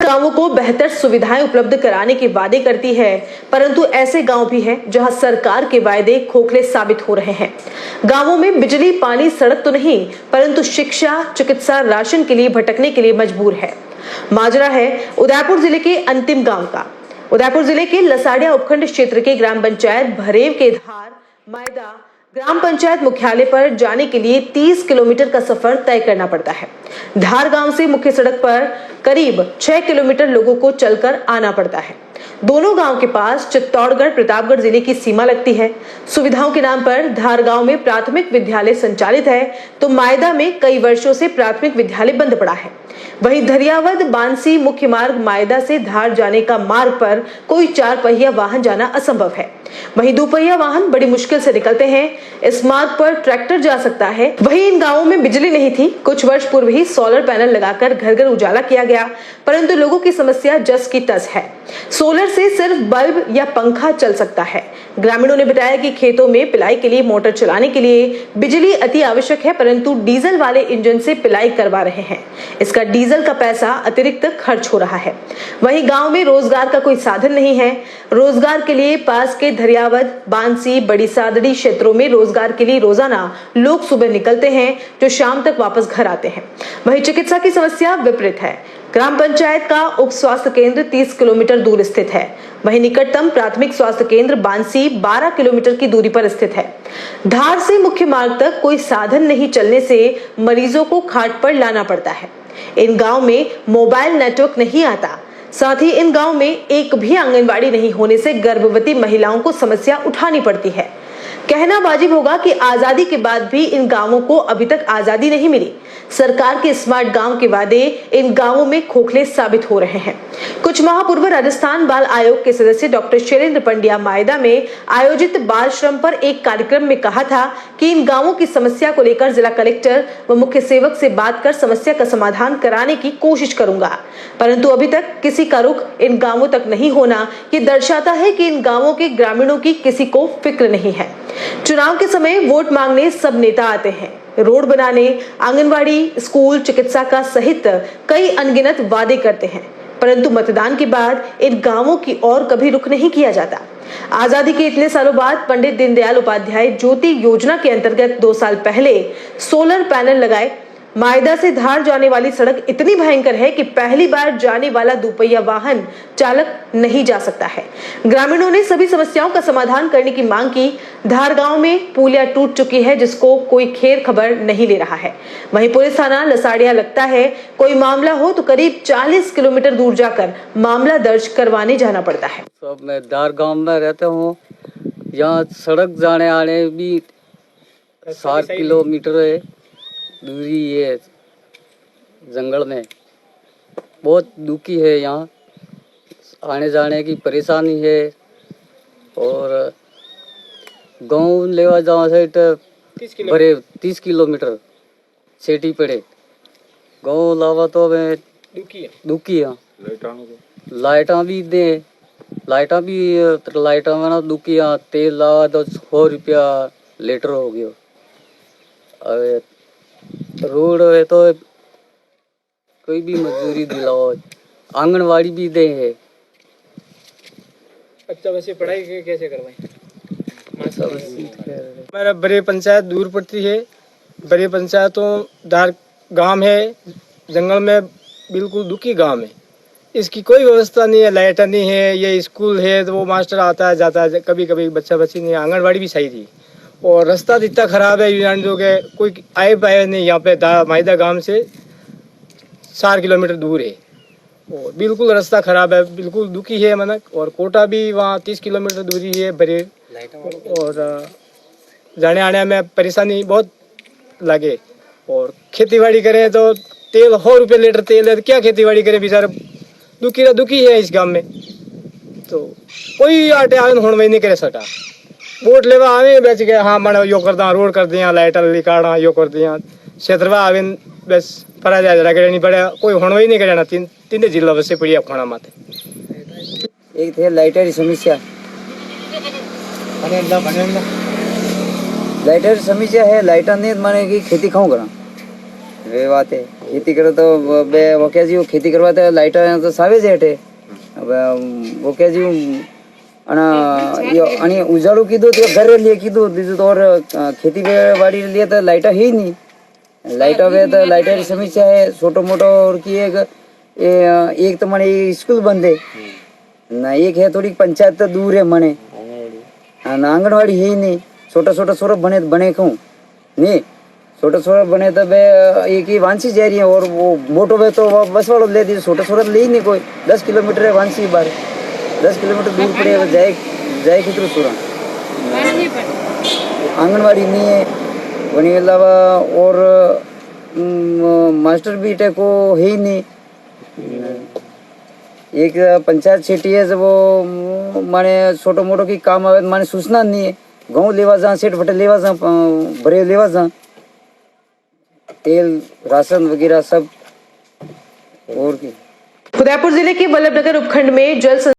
गांवों को बेहतर सुविधाएं उपलब्ध कराने के वादे करती है, परंतु ऐसे गांव भी हैं जहां सरकार के वायदे खोखले साबित हो रहे हैं। गांवों में बिजली, पानी, सड़क तो नहीं, परंतु शिक्षा, चिकित्सा, राशन के लिए भटकने के लिए मजबूर है। माजरा है उदयपुर जिले के अंतिम गांव का। उदयपुर जिले के लसाड़िया उपखंड क्षेत्र के ग्राम पंचायत भरेव के धार मायदा ग्राम पंचायत मुख्यालय पर जाने के लिए 30 किलोमीटर का सफर तय करना पड़ता है। धार गांव से मुख्य सड़क पर करीब 6 किलोमीटर लोगों को चलकर आना पड़ता है। दोनों गांव के पास चित्तौड़गढ़ प्रतापगढ़ जिले की सीमा लगती है। सुविधाओं के नाम पर धार गांव में प्राथमिक विद्यालय संचालित है, तो मायदा में कई वर्षों से प्राथमिक विद्यालय बंद पड़ा है। वहीं धरियावद बांसी मुख्य मार्ग मायदा से धार जाने का मार्ग पर कोई 4 पहिया वाहन जाना असंभव है। वहीं 2 पहिया वाहन बड़ी मुश्किल से निकलते हैं। इस मार्ग पर ट्रैक्टर जा सकता है। वहीं इन गांवों में बिजली नहीं थी। कुछ वर्ष पूर्व ही सोलर पैनल लगाकर घर घर उजाला किया गया, परंतु लोगों की समस्या जस की तस है। सोलर से सिर्फ बल्ब या पंखा चल सकता है। ग्रामीणों ने बताया कि खेतों में पिलाई के लिए मोटर चलाने के लिए बिजली अति आवश्यक है, परंतु डीजल वाले इंजन से पिलाई करवा रहे हैं। इसका डीजल का पैसा अतिरिक्त खर्च हो रहा है। वहीं गांव में रोजगार का कोई साधन नहीं है। रोजगार के लिए पास के धरियावद, बांसी, बड़ी सादड़ी क्षेत्रों में रोजगार के लिए रोजाना लोग सुबह निकलते हैं, जो शाम तक वापस घर आते हैं। वहीं चिकित्सा की समस्या विपरीत है। ग्राम पंचायत का उप स्वास्थ्य केंद्र 30 किलोमीटर दूर स्थित है। वहीं निकटतम प्राथमिक स्वास्थ्य केंद्र बांसी 12 किलोमीटर की दूरी पर स्थित है। धार से मुख्य मार्ग तक कोई साधन नहीं चलने से मरीजों को खाट पर लाना पड़ता है। इन गांव में मोबाइल नेटवर्क नहीं आता। साथ ही इन गांव में एक भी आंगनबाड़ी नहीं होने से गर्भवती महिलाओं को समस्या उठानी पड़ती है। कहना वाजिब होगा कि आजादी के बाद भी इन गांवों को अभी तक आजादी नहीं मिली। सरकार के स्मार्ट गांव के वादे इन गांवों में खोखले साबित हो रहे हैं। कुछ माह पूर्व राजस्थान बाल आयोग के सदस्य डॉक्टर शैलेंद्र पंड्या मायदा में आयोजित बाल श्रम पर एक कार्यक्रम में कहा था कि इन गांवों की समस्या को लेकर जिला कलेक्टर व मुख्य सेवक से बात कर समस्या का समाधान कराने की कोशिश करूंगा, परंतु अभी तक किसी का रुख इन गांवों तक नहीं होना ये दर्शाता है कि इन गांवों के ग्रामीणों की किसी को फिक्र नहीं है। चुनाव के समय वोट मांगने सब नेता आते हैं, रोड बनाने, आंगनवाड़ी, स्कूल, चिकित्सा का सहित कई अनगिनत वादे करते हैं, परंतु मतदान के बाद इन गांवों की ओर कभी रुख नहीं किया जाता। आजादी के इतने सालों बाद पंडित दीनदयाल उपाध्याय ज्योति योजना के अंतर्गत 2 साल पहले सोलर पैनल लगाए। मायदा से धार जाने वाली सड़क इतनी भयंकर है कि पहली बार जाने वाला 2 पहिया वाहन चालक नहीं जा सकता है। ग्रामीणों ने सभी समस्याओं का समाधान करने की मांग की। धार गांव में पुलिया टूट चुकी है, जिसको कोई खैर खबर नहीं ले रहा है। वहीं पुलिस थाना लसाड़िया लगता है। कोई मामला हो तो करीब 40 किलोमीटर दूर जाकर मामला दर्ज करवाने जाना पड़ता है। तो मैं धार गाँव में रहता हूँ। यहाँ सड़क जाने आने भी 7 किलोमीटर है दूरी है। जंगल में बहुत दुखी है, यहाँ आने जाने की परेशानी है। और गांव लेवा जाओ से 30 किलोमीटर सेठी पड़े। गांव लावा तो मैं दुखी है। लाइटा भी दे, लाइटा में ना दुखी है। तेल लावा तो 100 रुपया लीटर हो गया। अब रोड है तो कोई भी मजदूरी दिलाओ, आंगनवाड़ी भी दे है। अच्छा, वैसे पढ़ाई कैसे करवाएं? मेरा बड़े पंचायत दूर पड़ती है। बड़े पंचायतों धार गांव है, जंगल में बिल्कुल दुखी गांव है। इसकी कोई व्यवस्था नहीं है, लाइट नहीं है। ये स्कूल है तो वो मास्टर आता है जाता है, कभी कभी बच्चा बच्ची नहीं। आंगनवाड़ी भी सही थी और रास्ता इतना खराब है, यूनान जो के कोई आए पाए नहीं। यहाँ पे मायदा गांव से 4 किलोमीटर दूर है और बिल्कुल रास्ता खराब है, बिल्कुल दुखी है मनक। और कोटा भी वहाँ 30 किलोमीटर दूरी है बड़े। और जाने आने में परेशानी बहुत लगे। और खेती बाड़ी करें तो तेल 100 रुपये लीटर तेल है, तो क्या खेती बाड़ी करे बेचारा दुखी है इस गाँव में। तो कोई आटे आन होने में नहीं करे सटा। वोट लेवा आवे बेच गए, हाँ मन यो कर दिया, रोड कर दिया, लाइट निकालना यो कर दिया। क्षेत्रवा आवे बस पड़ा जाए जरा नहीं पड़े, कोई होना ही नहीं करे। 3 जिला बस से पड़ी खोना माते। एक थे लाइटर की समस्या, लाइटर समस्या है। लाइटर नहीं माने की खेती खाऊं करा वे बात है खेती करो तो वो क्या जी खेती करवाते लाइट तो सावे जे हटे वो क्या जी અને ઉજાળું કીધું તો ઘરે लिए કીધું બીજું તો और खेती बाड़ी लिए तो लाइट है ही नहीं लाइट હવે तो लाइट की समस्या है छोटो मोटो और की एक तो मने स्कूल बंद है ना एक है थोड़ी पंचायत तो दूर है मने आंगनवाड़ी है ही नहीं छोटा छोटा छोरा बने कहूँ नहीं छोटा छोरा बने तो वे एक ही वांसी जा रही है और वो मोटो वे तो बस वालों ले दी छोटा छोरा ले ही नहीं कोई 10 किलोमीटर है वांसी बार 10 किलोमीटर दूर पड़े जाए कितने सूरा आंगनवाड़ी नहीं है वही अलावा और मास्टर भी को है ही नहीं एक पंचायत छेटी है वो माने छोटो मोटो की काम आवे माने सूचना नहीं है गाँव लेवा जा सेठ फटे लेवा जा भरे लेवा जा तेल राशन वगैरह सब और की उदयपुर जिले के बल्लभनगर उपखंड में जल